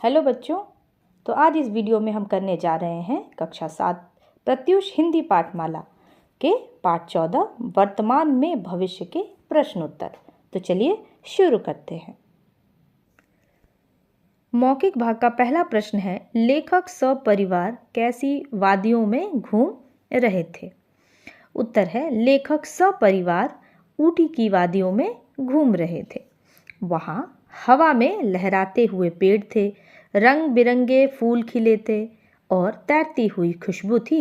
Hello बच्चों, तो आज इस वीडियो में हम करने जा रहे हैं कक्षा 7 प्रत्यूष हिंदी पाठमाला के पाठ 14 वर्तमान में भविष्य के प्रश्न उत्तर। तो चलिए शुरू करते हैं। मौखिक भाग का पहला प्रश्न है, लेखक सपरिवार कैसी वादियों में घूम रहे थे। उत्तर है, लेखक सपरिवार ऊटी की वादियों में घूम रहे थे। वहाँ हवा में लहराते हुए पेड़ थे, रंग बिरंगे फूल खिले थे और तैरती हुई खुशबू थी।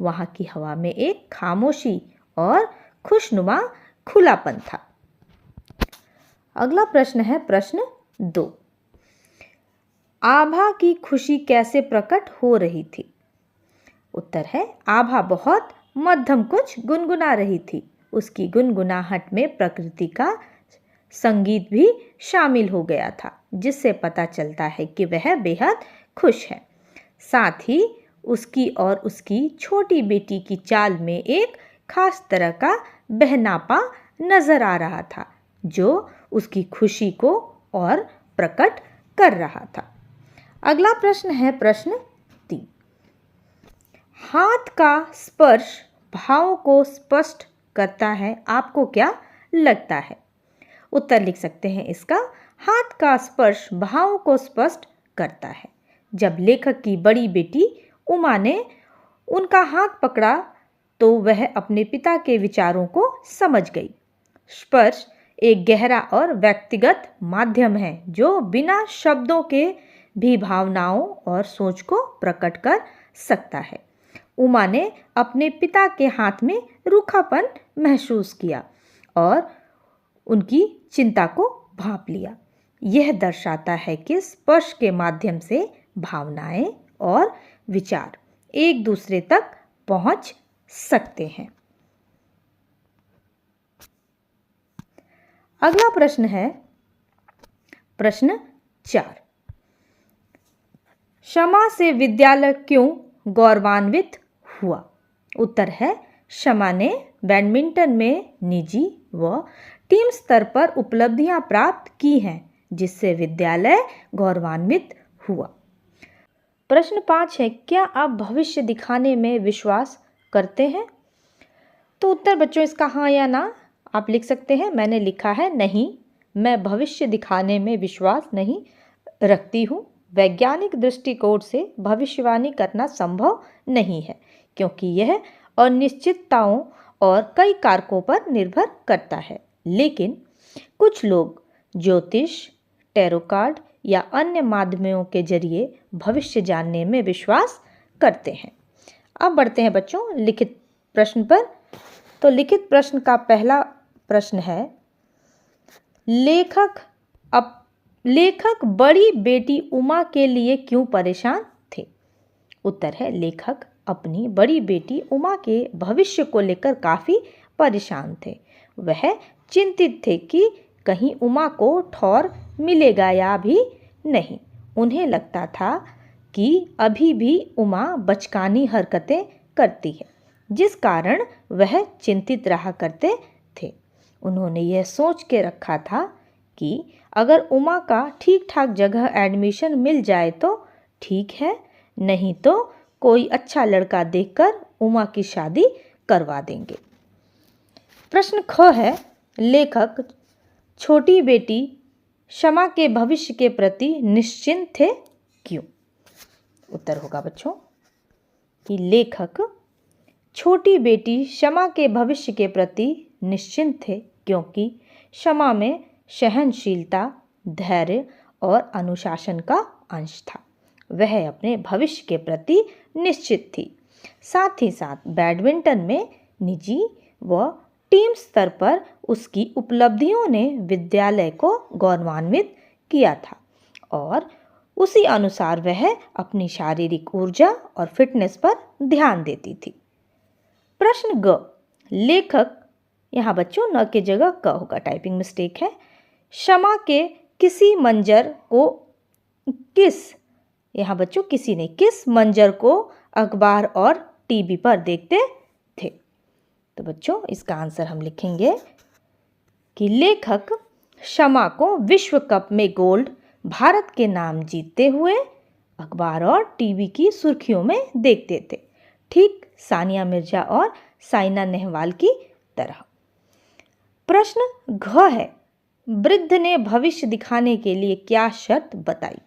वहाँ की हवा में एक खामोशी और खुशनुमा खुलापन था। अगला प्रश्न है प्रश्न 2। आभा की खुशी कैसे प्रकट हो रही थी। उत्तर है, आभा बहुत मध्यम कुछ गुनगुना रही थी। उसकी गुनगुनाहट में प्रकृति का संगीत भी शामिल हो गया था, जिससे पता चलता है कि वह बेहद खुश है। साथ ही उसकी और उसकी छोटी बेटी की चाल में एक खास तरह का बहनापा नजर आ रहा था, जो उसकी खुशी को और प्रकट कर रहा था। अगला प्रश्न है प्रश्न 3। हाथ का स्पर्श भावों को स्पष्ट करता है, आपको क्या लगता है। उत्तर लिख सकते हैं इसका, हाथ का स्पर्श भावों को स्पष्ट करता है। जब लेखक की बड़ी बेटी उमा ने उनका हाथ पकड़ा तो वह अपने पिता के विचारों को समझ गई। स्पर्श एक गहरा और व्यक्तिगत माध्यम है, जो बिना शब्दों के भी भावनाओं और सोच को प्रकट कर सकता है। उमा ने अपने पिता के हाथ में रूखापन महसूस किया और उनकी चिंता को भांप लिया। यह दर्शाता है कि स्पर्श के माध्यम से भावनाएं और विचार एक दूसरे तक पहुंच सकते हैं। अगला प्रश्न है प्रश्न 4। शमा से विद्यालय क्यों गौरवान्वित हुआ। उत्तर है, शमा ने बैडमिंटन में निजी व टीम स्तर पर उपलब्धियां प्राप्त की हैं, जिससे विद्यालय गौरवान्वित हुआ। प्रश्न 5 है, क्या आप भविष्य दिखाने में विश्वास करते हैं। तो उत्तर बच्चों इसका हाँ या ना आप लिख सकते हैं। मैंने लिखा है नहीं, मैं भविष्य दिखाने में विश्वास नहीं रखती हूँ। वैज्ञानिक दृष्टिकोण से भविष्यवाणी करना संभव नहीं है, क्योंकि यह अनिश्चितताओं और कई कारकों पर निर्भर करता है। लेकिन कुछ लोग ज्योतिष, टैरो कार्ड या अन्य माध्यमों के जरिए भविष्य जानने में विश्वास करते हैं। अब बढ़ते हैं बच्चों लिखित प्रश्न पर। तो लिखित प्रश्न का पहला प्रश्न है, लेखक बड़ी बेटी उमा के लिए क्यों परेशान थे। उत्तर है, लेखक अपनी बड़ी बेटी उमा के भविष्य को लेकर काफ़ी परेशान थे। वह चिंतित थे कि कहीं उमा को ठौर मिलेगा या भी नहीं। उन्हें लगता था कि अभी भी उमा बचकानी हरकतें करती है, जिस कारण वह चिंतित रहा करते थे। उन्होंने यह सोच के रखा था कि अगर उमा का ठीक ठाक जगह एडमिशन मिल जाए तो ठीक है, नहीं तो कोई अच्छा लड़का देखकर उमा की शादी करवा देंगे। प्रश्न ख है, लेखक छोटी बेटी शमा के भविष्य के प्रति निश्चिंत थे क्यों। उत्तर होगा बच्चों कि लेखक छोटी बेटी शमा के भविष्य के प्रति निश्चिंत थे, क्योंकि शमा में सहनशीलता, धैर्य और अनुशासन का अंश था। वह अपने भविष्य के प्रति निश्चित थी। साथ ही साथ बैडमिंटन में निजी व टीम स्तर पर उसकी उपलब्धियों ने विद्यालय को गौरवान्वित किया था और उसी अनुसार वह अपनी शारीरिक ऊर्जा और फिटनेस पर ध्यान देती थी। प्रश्न ग, लेखक, यहाँ बच्चों न के जगह क होगा, टाइपिंग मिस्टेक है। शमा के किसी मंजर को यहाँ बच्चों किसी ने किस मंजर को अखबार और टीवी पर देखते थे। तो बच्चों इसका आंसर हम लिखेंगे कि लेखक शमा को विश्व कप में गोल्ड भारत के नाम जीतते हुए अखबार और टीवी की सुर्खियों में देखते थे, ठीक सानिया मिर्जा और साइना नेहवाल की तरह। प्रश्न घ है, वृद्ध ने भविष्य दिखाने के लिए क्या शर्त बताई?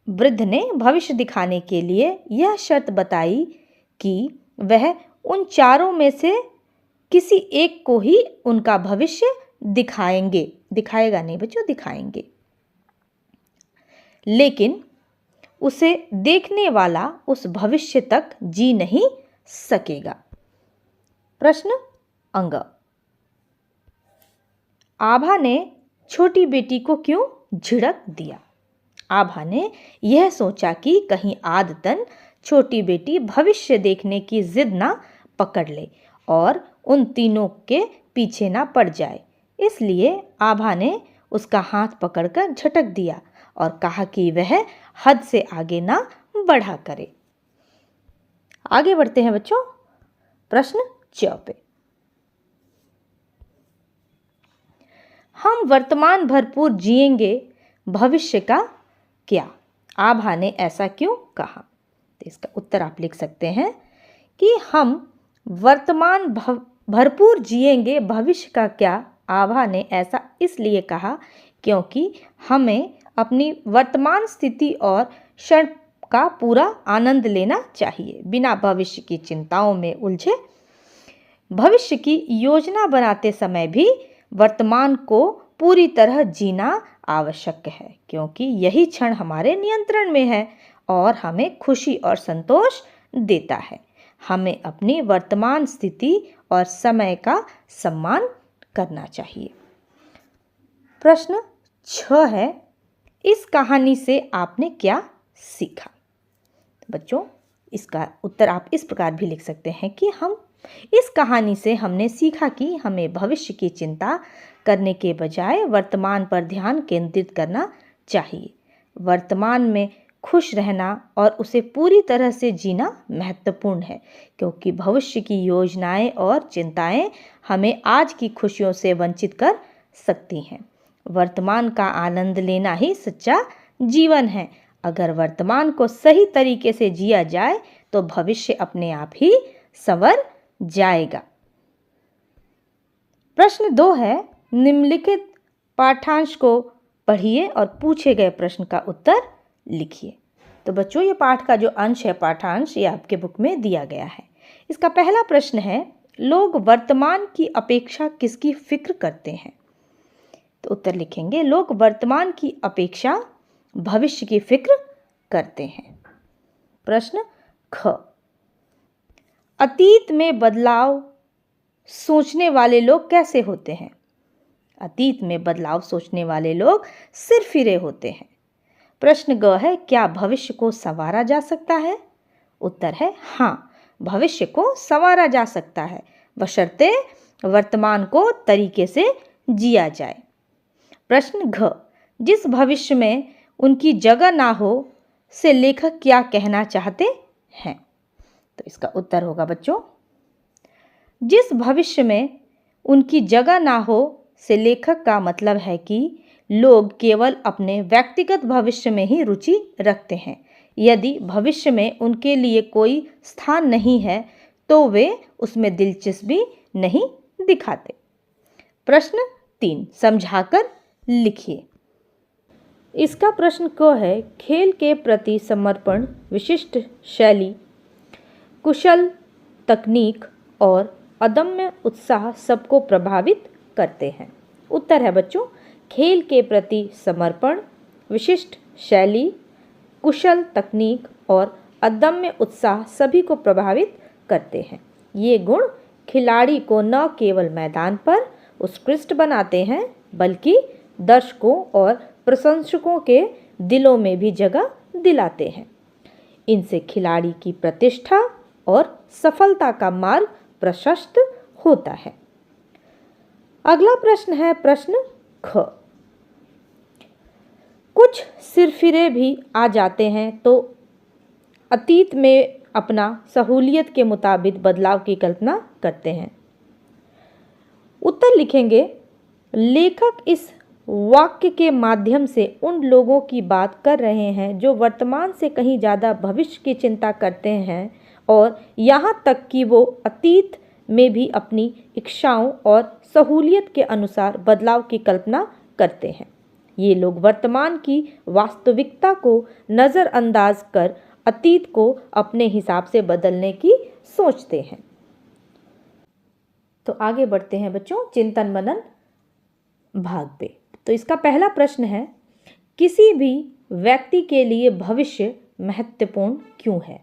वृद्ध ने भविष्य दिखाने के लिए यह शर्त बताई कि वह उन चारों में से किसी एक को ही उनका भविष्य दिखाएंगे, दिखाएगा नहीं बच्चों, दिखाएंगे, लेकिन उसे देखने वाला उस भविष्य तक जी नहीं सकेगा। प्रश्न अंग, आभा ने छोटी बेटी को क्यों झिड़क दिया? आभा ने यह सोचा कि कहीं आदतन छोटी बेटी भविष्य देखने की जिद ना पकड़ ले और उन तीनों के पीछे ना पड़ जाए, इसलिए आभा ने उसका हाथ पकड़कर झटक दिया और कहा कि वह हद से आगे ना बढ़ा करे। आगे बढ़ते हैं बच्चों, प्रश्न च पे। हम वर्तमान भरपूर जिएंगे, भविष्य का क्या? आभा ने ऐसा क्यों कहा? तो इसका उत्तर आप लिख सकते हैं कि हम वर्तमान भरपूर जिएंगे, भविष्य का क्या? आभा ने ऐसा इसलिए कहा क्योंकि हमें अपनी वर्तमान स्थिति और क्षण का पूरा आनंद लेना चाहिए, बिना भविष्य की चिंताओं में उलझे। भविष्य की योजना बनाते समय भी वर्तमान को पूरी तरह जीना आवश्यक है, क्योंकि यही क्षण हमारे नियंत्रण में है और हमें खुशी और संतोष देता है। हमें अपनी वर्तमान स्थिति और समय का सम्मान करना चाहिए। प्रश्न 6 है, इस कहानी से आपने क्या सीखा? बच्चों, इसका उत्तर आप इस प्रकार भी लिख सकते हैं कि इस कहानी से हमने सीखा कि हमें भविष्य की चिंता करने के बजाय वर्तमान पर ध्यान केंद्रित करना चाहिए। वर्तमान में खुश रहना और उसे पूरी तरह से जीना महत्वपूर्ण है, क्योंकि भविष्य की योजनाएं और चिंताएं हमें आज की खुशियों से वंचित कर सकती हैं। वर्तमान का आनंद लेना ही सच्चा जीवन है। अगर वर्तमान को सही तरीके से जिया जाए तो भविष्य अपने आप ही संवर जाएगा। प्रश्न 2 है, निम्नलिखित पाठांश को पढ़िए और पूछे गए प्रश्न का उत्तर लिखिए। तो बच्चों, ये पाठ का जो अंश है, पाठांश, ये आपके बुक में दिया गया है। इसका पहला प्रश्न है, लोग वर्तमान की अपेक्षा किसकी फिक्र करते हैं? तो उत्तर लिखेंगे, लोग वर्तमान की अपेक्षा भविष्य की फिक्र करते हैं। प्रश्न ख, अतीत में बदलाव सोचने वाले लोग कैसे होते हैं? अतीत में बदलाव सोचने वाले लोग सिरफिरे होते हैं। प्रश्न ग है, क्या भविष्य को संवारा जा सकता है? उत्तर है हाँ, भविष्य को संवारा जा सकता है, बशर्ते वर्तमान को तरीके से जिया जाए। प्रश्न घ, जिस भविष्य में उनकी जगह ना हो से लेखक क्या कहना चाहते हैं? तो इसका उत्तर होगा बच्चों, जिस भविष्य में उनकी जगह ना हो से लेखक का मतलब है कि लोग केवल अपने व्यक्तिगत भविष्य में ही रुचि रखते हैं। यदि भविष्य में उनके लिए कोई स्थान नहीं है तो वे उसमें दिलचस्पी नहीं दिखाते। प्रश्न 3, समझाकर लिखिए। इसका प्रश्न क है, खेल के प्रति समर्पण, विशिष्ट शैली, कुशल तकनीक और अदम्य उत्साह सबको प्रभावित करते हैं। उत्तर है बच्चों, खेल के प्रति समर्पण, विशिष्ट शैली, कुशल तकनीक और अदम्य उत्साह सभी को प्रभावित करते हैं। ये गुण खिलाड़ी को न केवल मैदान पर उत्कृष्ट बनाते हैं, बल्कि दर्शकों और प्रशंसकों के दिलों में भी जगह दिलाते हैं। इनसे खिलाड़ी की प्रतिष्ठा और सफलता का मार्ग प्रशस्त होता है। अगला प्रश्न है प्रश्न ख, कुछ सिरफिरे भी आ जाते हैं तो अतीत में अपना सहूलियत के मुताबिक बदलाव की कल्पना करते हैं। उत्तर लिखेंगे, लेखक इस वाक्य के माध्यम से उन लोगों की बात कर रहे हैं जो वर्तमान से कहीं ज़्यादा भविष्य की चिंता करते हैं और यहाँ तक कि वो अतीत में भी अपनी इच्छाओं और सहूलियत के अनुसार बदलाव की कल्पना करते हैं। ये लोग वर्तमान की वास्तविकता को नज़रअंदाज कर अतीत को अपने हिसाब से बदलने की सोचते हैं। तो आगे बढ़ते हैं बच्चों चिंतन मनन भाग पे। तो इसका पहला प्रश्न है, किसी भी व्यक्ति के लिए भविष्य महत्वपूर्ण क्यों है?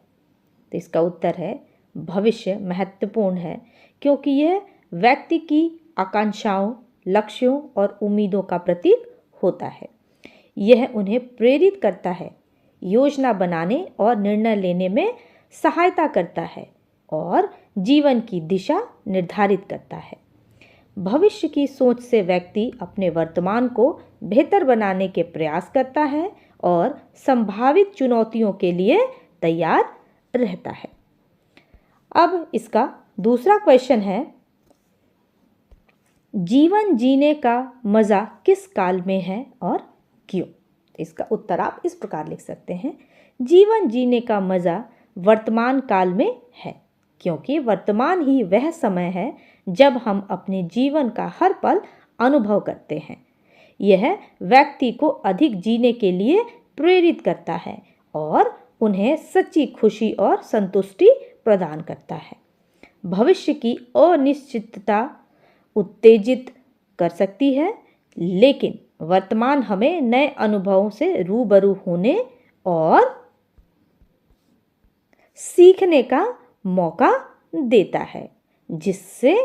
तो इसका उत्तर है, भविष्य महत्वपूर्ण है क्योंकि यह व्यक्ति की आकांक्षाओं, लक्ष्यों और उम्मीदों का प्रतीक होता है। यह उन्हें प्रेरित करता है, योजना बनाने और निर्णय लेने में सहायता करता है और जीवन की दिशा निर्धारित करता है। भविष्य की सोच से व्यक्ति अपने वर्तमान को बेहतर बनाने के प्रयास करता है और संभावित चुनौतियों के लिए तैयार रहता है। अब इसका दूसरा क्वेश्चन है, जीवन जीने का मज़ा किस काल में है और क्यों? इसका उत्तर आप इस प्रकार लिख सकते हैं, जीवन जीने का मज़ा वर्तमान काल में है क्योंकि वर्तमान ही वह समय है जब हम अपने जीवन का हर पल अनुभव करते हैं। यह व्यक्ति को अधिक जीने के लिए प्रेरित करता है और उन्हें सच्ची खुशी और संतुष्टि प्रदान करता है। भविष्य की अनिश्चितता उत्तेजित कर सकती है, लेकिन वर्तमान हमें नए अनुभवों से रूबरू होने और सीखने का मौका देता है, जिससे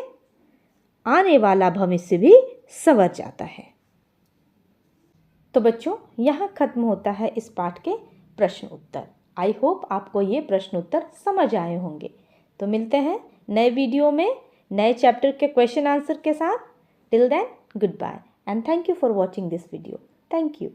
आने वाला भविष्य भी संवर जाता है। तो बच्चों, यहाँ खत्म होता है इस पाठ के प्रश्न उत्तर। आई होप आपको ये प्रश्न उत्तर समझ आए होंगे। तो मिलते हैं नए वीडियो में नए चैप्टर के क्वेश्चन आंसर के साथ। Till then, good bye and thank you for watching this video. Thank you.